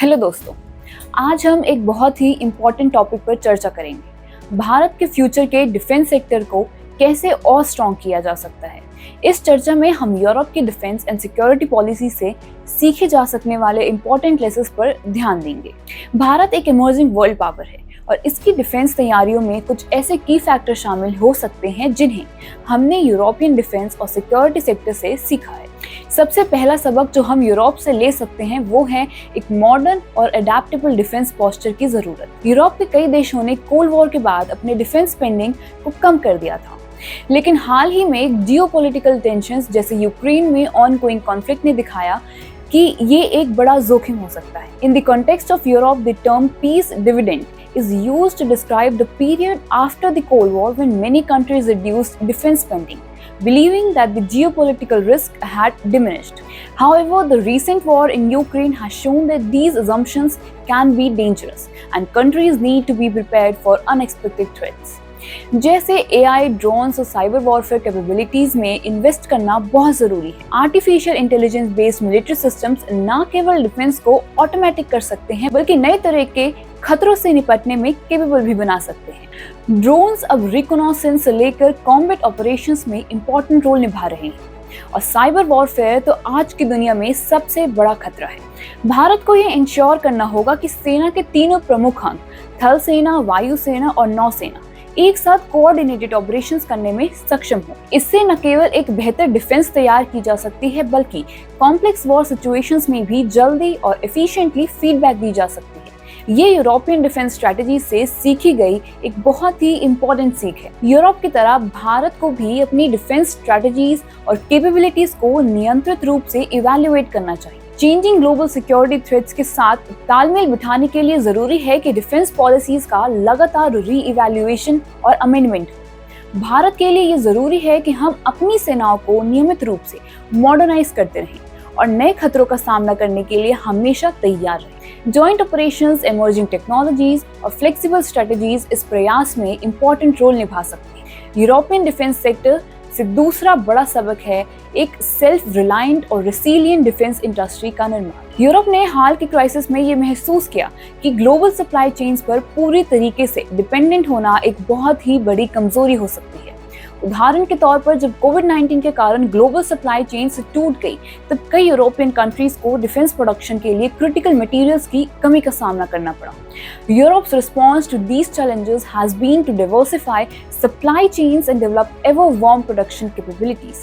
Hello दोस्तों, आज हम एक बहुत ही इम्पोर्टेंट टॉपिक पर चर्चा करेंगे। भारत के फ्यूचर के डिफेंस सेक्टर को कैसे और स्ट्रॉन्ग किया जा सकता है। इस चर्चा में हम यूरोप की डिफेंस एंड सिक्योरिटी पॉलिसी से सीखे जा सकने वाले इम्पोर्टेंट लेसन्स पर ध्यान देंगे। भारत एक इमर्जिंग वर्ल्ड पावर है और इसकी डिफेंस तैयारियों में कुछ ऐसे की फैक्टर शामिल हो सकते हैं जिन्हें हमने यूरोपियन डिफेंस और सिक्योरिटी सेक्टर से सीखा है। सबसे पहला सबक जो हम यूरोप से ले सकते हैं वो है एक मॉडर्न और अडेप्टेबल डिफेंस पोस्चर की जरूरत। यूरोप के कई देशों ने कोल्ड वॉर के बाद अपने डिफेंस स्पेंडिंग को कम कर दिया था, लेकिन हाल ही में जियोपॉलिटिकल टेंशंस जैसे यूक्रेन में ऑनगोइंग कॉन्फ्लिक्ट ने दिखाया कि ये एक बड़ा जोखिम हो सकता है। In the context of Europe, the term peace dividend is used to describe the period after the Cold War when many countries reduced defense spending, believing that the geopolitical risk had diminished. However, the recent war in Ukraine has shown that these assumptions can be dangerous and countries need to be prepared for unexpected threats. जैसे AI, drones और cyber warfare capabilities में invest करना बहुत जरूरी है। Artificial intelligence based military systems न केवल defence को ऑटोमेटिक कर सकते हैं बल्कि नए तरह के खतरों से निपटने में केपेबल भी बना सकते हैं। ड्रोन्स अब रिकॉनेसेंस से लेकर कॉम्बैट ऑपरेशंस में इंपॉर्टेंट रोल निभा रहे हैं और साइबर वॉरफेयर तो आज की दुनिया में सबसे बड़ा खतरा है। भारत को यह इंश्योर करना होगा कि सेना के तीनों प्रमुख अंग थल सेना, वायु सेना और नौसेना एक साथ कोऑर्डिनेटेड ऑपरेशंस करने में सक्षम हो। इससे न केवल एक बेहतर डिफेंस तैयार की जा सकती है बल्कि कॉम्प्लेक्स वॉर सिचुएशंस में भी जल्दी और एफिशिएंटली फीडबैक दी जा सकती है। ये यूरोपियन डिफेंस स्ट्रेटजी से सीखी गई एक बहुत ही इम्पोर्टेंट सीख है। यूरोप की तरह भारत को भी अपनी डिफेंस स्ट्रेटजीज और कैपेबिलिटीज को नियंत्रित रूप से इवैल्यूएट करना चाहिए। चेंजिंग ग्लोबल सिक्योरिटी थ्रेट्स के साथ तालमेल बिठाने के लिए जरूरी है कि डिफेंस पॉलिसीज का लगातार री-इवैल्यूएशन और अमेंडमेंट हो। भारत के लिए ये जरूरी है कि हम अपनी सेनाओं को नियमित रूप से मॉडर्नाइज करते रहें और नए खतरों का सामना करने के लिए हमेशा तैयार रहें। जॉइंट ऑपरेशंस, इमर्जिंग टेक्नोलॉजीज और फ्लेक्सिबल स्ट्रेटजीज इस प्रयास में इंपॉर्टेंट रोल निभा सकती हैं। यूरोपियन डिफेंस सेक्टर से दूसरा बड़ा सबक है एक सेल्फ रिलायंट और रेसिलिएंट डिफेंस इंडस्ट्री का निर्माण। यूरोप ने हाल के क्राइसिस में ये महसूस किया कि ग्लोबल सप्लाई चेन्स पर पूरी तरीके से डिपेंडेंट होना एक बहुत ही बड़ी कमजोरी हो सकती है। उदाहरण के तौर पर जब कोविड-19 के कारण ग्लोबल सप्लाई चेन से टूट गई तब कई यूरोपियन कंट्रीज को डिफेंस प्रोडक्शन के लिए क्रिटिकल मटेरियल्स की कमी का सामना करना पड़ा। Europe's response to these challenges has been to diversify supply chains and develop ever-warm production capabilities.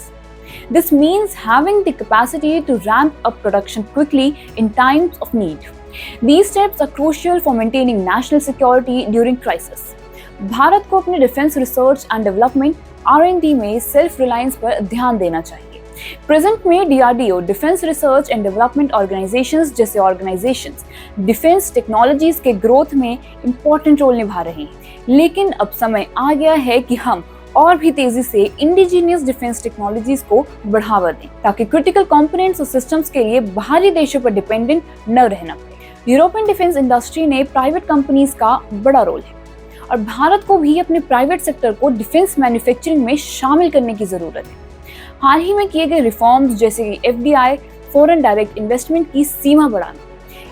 This means having the capacity to ramp up production quickly in times of need. These steps are crucial for maintaining national security during crisis. Bharat को अपने defence research and development R&D में self reliance पर ध्यान देना चाहिए। Present में DRDO, defence research and development organisations जैसे organisations defence technologies के ग्रोथ में इंपॉर्टेंट रोल निभा रहे हैं, लेकिन अब समय आ गया है कि हम और भी तेजी से इंडिजीनियस डिफेंस टेक्नोलॉजीज को बढ़ावा दें ताकि क्रिटिकल कंपोनेंट्स और सिस्टम्स के लिए बाहरी देशों पर डिपेंडेंट न रहना पड़े। यूरोपियन डिफेंस इंडस्ट्री में प्राइवेट कंपनीज का बड़ा रोल है और भारत को भी अपने प्राइवेट सेक्टर को डिफेंस मैन्युफैक्चरिंग में शामिल करने की जरूरत है। हाल ही में किए गए रिफॉर्म्स जैसे कि FDI, फॉरेन डायरेक्ट इन्वेस्टमेंट की सीमा बढ़ाना,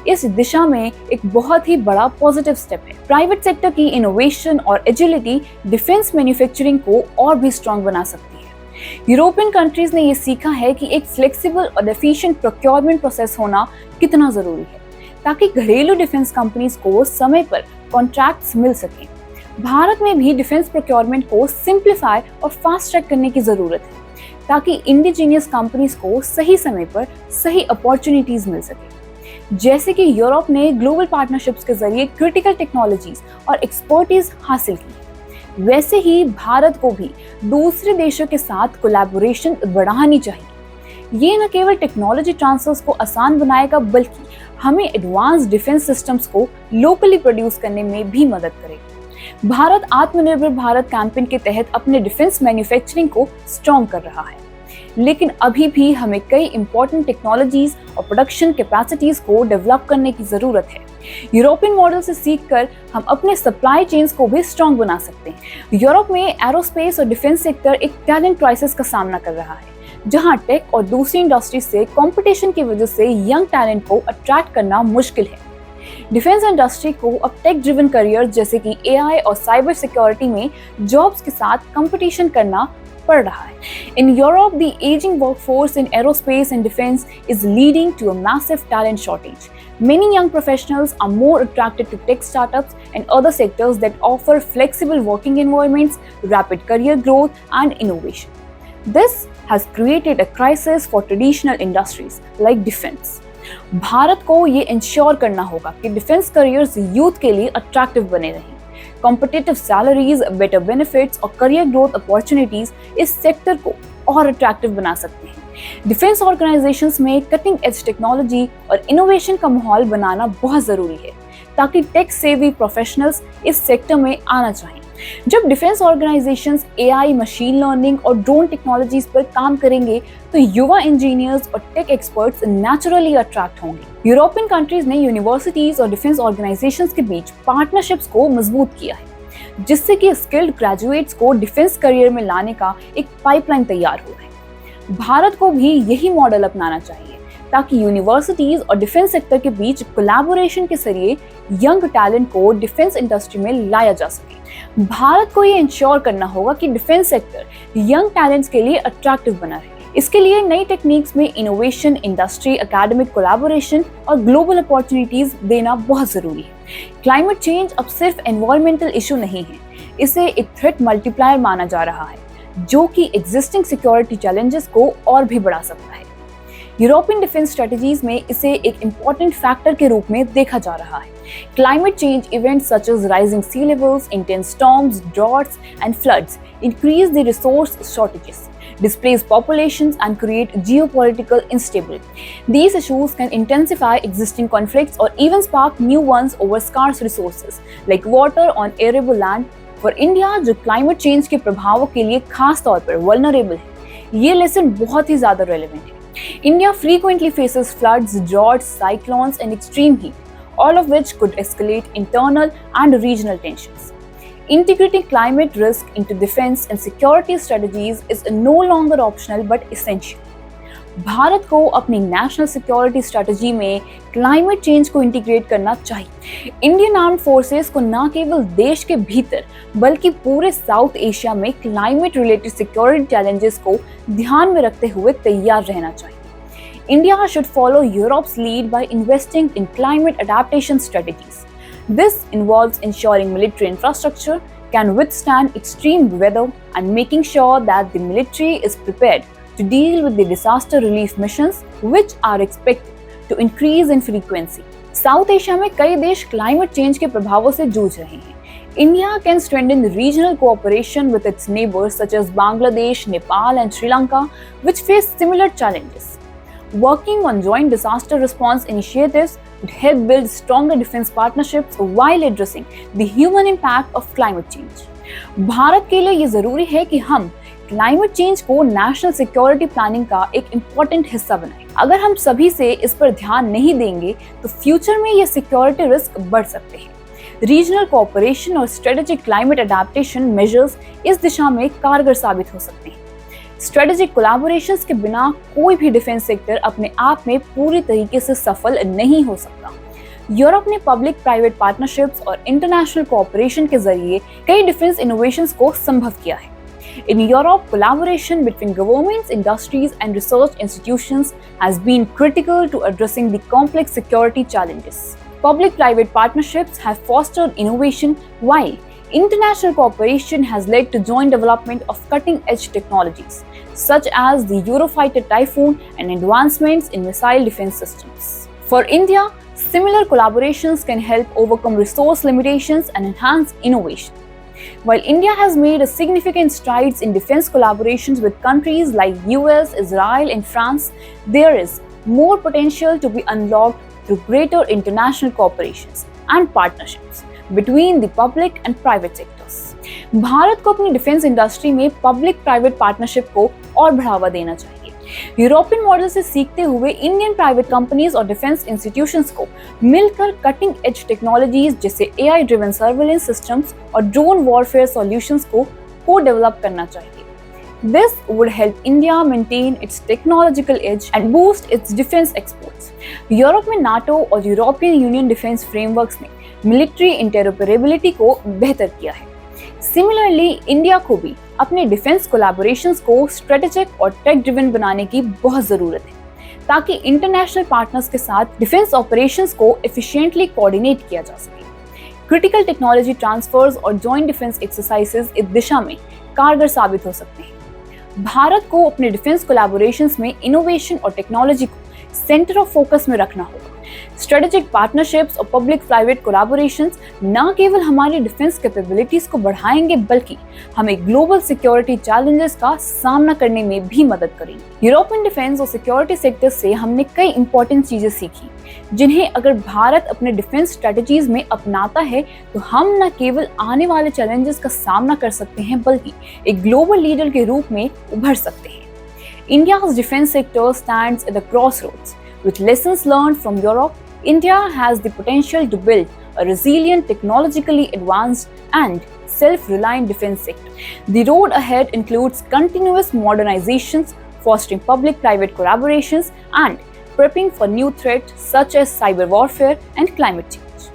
इस दिशा में एक बहुत ही बड़ा पॉजिटिव स्टेप है। प्राइवेट सेक्टर की इनोवेशन और एजिलिटी डिफेंस मैन्युफैक्चरिंग को और भी स्ट्रॉन्ग बना सकती है। यूरोपियन कंट्रीज ने ये सीखा है कि एक फ्लेक्सिबल और एफिशिएंट प्रोक्योरमेंट प्रोसेस होना कितना जरूरी है ताकि घरेलू डिफेंस कंपनीज को समय पर कॉन्ट्रैक्ट्स मिल सकें। भारत में भी डिफेंस प्रोक्योरमेंट को सिंप्लीफाई और फास्ट ट्रैक करने की जरूरत है ताकि इंडिजीनियस कंपनीज को सही समय पर सही अपॉर्चुनिटीज मिल सके। जैसे कि यूरोप ने ग्लोबल पार्टनरशिप्स के जरिए क्रिटिकल टेक्नोलॉजीज और एक्सपर्टीज हासिल की, वैसे ही भारत को भी दूसरे देशों के साथ कोलैबोरेशन बढ़ानी चाहिए। ये न केवल टेक्नोलॉजी ट्रांसफर्स को आसान बनाएगा बल्कि हमें एडवांस डिफेंस सिस्टम्स को लोकली प्रोड्यूस करने में भी मदद करेगा। भारत आत्मनिर्भर भारत कैंपेन के तहत अपने डिफेंस मैन्युफैक्चरिंग को स्ट्रॉन्ग कर रहा है, लेकिन अभी भी हमें कई इंपॉर्टेंट टेक्नोलॉजीज और प्रोडक्शन कैपेसिटीज को डेवलप करने की जरूरत है। यूरोपियन मॉडल से सीखकर हम अपने सप्लाई चेन्स को भी स्ट्रॉन्ग बना सकते हैं। यूरोप में एरोस्पेस और डिफेंस सेक्टर एक टैलेंट क्राइसिस का सामना कर रहा है, जहां टेक और दूसरी इंडस्ट्री से कंपटीशन की वजह से यंग टैलेंट को अट्रैक्ट करना मुश्किल है। डिफेंस इंडस्ट्री को अब टेक ड्रिवन करियर जैसे कि एआई और साइबर सिक्योरिटी में जॉब्स के साथ कंपटीशन करना पड़ रहा है। In Europe, the aging workforce in aerospace and defense is leading to a massive talent shortage. Many young professionals are more attracted to tech startups and other sectors that offer flexible working environments, rapid career growth, and innovation. This has created a crisis for traditional industries like defense. Bharat को ये ensure करना होगा कि defence careers youth के लिए attractive बने रहें। Competitive salaries, better benefits और करियर ग्रोथ अपॉर्चुनिटीज इस सेक्टर को और अट्रैक्टिव बना सकते हैं। डिफेंस ऑर्गेनाइजेशंस में कटिंग एज टेक्नोलॉजी और इनोवेशन का माहौल बनाना बहुत जरूरी है ताकि टेक सेवी प्रोफेशनल्स इस सेक्टर में आना चाहें। जब defence organisations AI, machine learning और ड्रोन टेक्नोलॉजीज पर काम करेंगे तो युवा इंजीनियर्स और टेक एक्सपर्ट्स नेचुरली अट्रैक्ट होंगे। यूरोपियन कंट्रीज ने यूनिवर्सिटीज और डिफेंस ऑर्गेनाइजेशंस के बीच पार्टनरशिप्स को मजबूत किया है, जिससे कि स्किल्ड ग्रेजुएट्स को डिफेंस करियर में लाने का एक पाइपलाइन तैयार हुआ है। भारत को भी यही मॉडल अपनाना चाहिए ताकि यूनिवर्सिटीज और डिफेंस सेक्टर के बीच कोलैबोरेशन के जरिए यंग टैलेंट को डिफेंस इंडस्ट्री में लाया जा सके। भारत को ये इंश्योर करना होगा कि डिफेंस सेक्टर यंग टैलेंट्स के लिए अट्रैक्टिव बना रहे। इसके लिए नई टेक्निक्स में इनोवेशन, इंडस्ट्री, एकेडमिक कोलैबोरेशन और ग्लोबल अपॉर्चुनिटीज देना बहुत जरूरी है। क्लाइमेट चेंज अब सिर्फ एनवायरमेंटल इशू नहीं है, इसे एक थ्रेट मल्टीप्लायर माना जा रहा है जो कि एग्जिस्टिंग सिक्योरिटी चैलेंजेस को और भी बढ़ा सकता है। यूरोपियन डिफेंस स्ट्रेटजीज में इसे एक इम्पोर्टेंट फैक्टर के रूप में देखा जा रहा है। Climate change events such as rising sea levels, intense storms, droughts, and floods increase the resource shortages, displace populations, and create geopolitical instability. These issues can intensify existing conflicts or even spark new ones over scarce resources like water on arable land. For India, जो climate change के प्रभावों के लिए खास तौर पर vulnerable है, ये लेसन बहुत ही ज़्यादा relevant है। India frequently faces floods, droughts, cyclones, and extreme heat, all of which could escalate internal and regional tensions. Integrating climate risk into defense and security strategies is no longer optional but essential. Bharat को अपनी national security strategy में climate change को integrate करना चाहिए। Indian armed forces को न केवल देश के भीतर बल्कि पूरे साउथ एशिया में क्लाइमेट रिलेटेड सिक्योरिटी चैलेंजेस को ध्यान में रखते हुए तैयार रहना चाहिए। India should follow Europe's lead by investing in climate adaptation strategies. This involves ensuring military infrastructure can withstand extreme weather and making sure that the military is prepared to deal with the disaster relief missions which are expected to increase in frequency. South Asia में कई देश climate change के प्रभावों से जूझ रहे हैं। India can strengthen regional cooperation with its neighbors such as Bangladesh, Nepal and Sri Lanka which face similar challenges. Working on joint disaster response initiatives would help build stronger defense partnerships while addressing the human impact of climate change. Bharat के लिए ये जरूरी है कि हम climate change को national security planning का एक इम्पोर्टेंट हिस्सा बनाएं। अगर हम सभी से इस पर ध्यान नहीं देंगे तो फ्यूचर में ये सिक्योरिटी रिस्क बढ़ सकते हैं। रीजनल कोऑपरेशन और स्ट्रेटेजिक क्लाइमेट अडेप्टेशन मेजर्स इस दिशा में कारगर साबित हो सकते हैं। स्ट्रेटेजिक कोलैबोरेशंस के बिना कोई भी डिफेंस सेक्टर अपने आप में पूरी तरीके से सफल नहीं हो सकता। यूरोप ने पब्लिक प्राइवेट पार्टनरशिप्स और इंटरनेशनल कोऑपरेशन के जरिए कई डिफेंस इनोवेशंस को संभव किया है। In Europe, collaboration between governments, industries, and research institutions has been critical to addressing the complex security challenges. Public-private partnerships have fostered innovation, while international cooperation has led to joint development of cutting-edge technologies, such as the Eurofighter Typhoon and advancements in missile defense systems. For India, similar collaborations can help overcome resource limitations and enhance innovation. While India has made significant strides in defense collaborations with countries like US, Israel, and France, there is more potential to be unlocked through greater international cooperations and partnerships between the public and private sectors. Bharat को अपनी defence industry में public private partnership को और बढ़ावा देना चाहिए। European model से सीखते हुए इंडियन प्राइवेट कंपनीज और डिफेंस इंस्टीट्यूशंस को मिलकर कटिंग एज टेक्नोलॉजीज जैसे एआई ड्रिवन सर्वेलेंस सिस्टम्स और ड्रोन वॉरफेयर सॉल्यूशंस को डेवलप करना चाहिए। This would help India maintain its technological edge and boost its defense exports. Europe में नाटो और यूरोपियन यूनियन डिफेंस फ्रेमवर्क्स ने मिलिट्री इंटरऑपरेबिलिटी को बेहतर किया है। सिमिलरली इंडिया को भी अपने डिफेंस कोलैबोरेशंस को स्ट्रेटेजिक और टेक ड्रिवन बनाने की बहुत जरूरत है, ताकि इंटरनेशनल पार्टनर्स के साथ डिफेंस ऑपरेशंस को एफिशिएंटली कोऑर्डिनेट किया जा सके। क्रिटिकल टेक्नोलॉजी ट्रांसफर्स और जॉइंट डिफेंस एक्सरसाइजेस इस दिशा में कारगर साबित हो सकते हैं। भारत को अपने डिफेंस कोलैबोरेशंस में इनोवेशन और टेक्नोलॉजी को सेंटर ऑफ फोकस में रखना होगा। स्ट्रेटेजिक पार्टनरशिप्स और पब्लिक प्राइवेट कोलैबोरेशंस न केवल हमारी डिफेंस कैपेबिलिटीज को बढ़ाएंगे, बल्कि हमें ग्लोबल सिक्योरिटी चैलेंजेस का सामना करने में भी मदद करेंगे। यूरोपियन डिफेंस और सिक्योरिटी सेक्टर से हमने कई इंपॉर्टेंट चीजें सीखी, जिन्हें अगर भारत अपने डिफेंस स्ट्रेटजीज में अपनाता है तो हम न केवल आने वाले चैलेंजेस का सामना कर सकते हैं, बल्कि एक ग्लोबल लीडर के रूप में उभर सकते हैं। India's defense sector stands at the crossroads. With lessons learned from Europe, India has the potential to build a resilient, technologically advanced, and self-reliant defense sector. The road ahead includes continuous modernizations, fostering public-private collaborations, and prepping for new threats such as cyber warfare and climate change.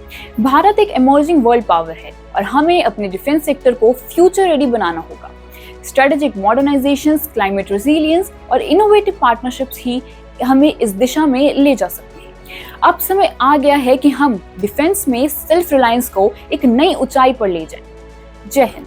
Bharat एक emerging world power है और हमें अपने defence sector को future ready बनाना होगा। Strategic मॉडर्नाइजेशंस, climate resilience और innovative partnerships ही हमें इस दिशा में ले जा सकते हैं। अब समय आ गया है कि हम डिफेंस में सेल्फ रिलायंस को एक नई ऊंचाई पर ले जाएं। जय हिंद।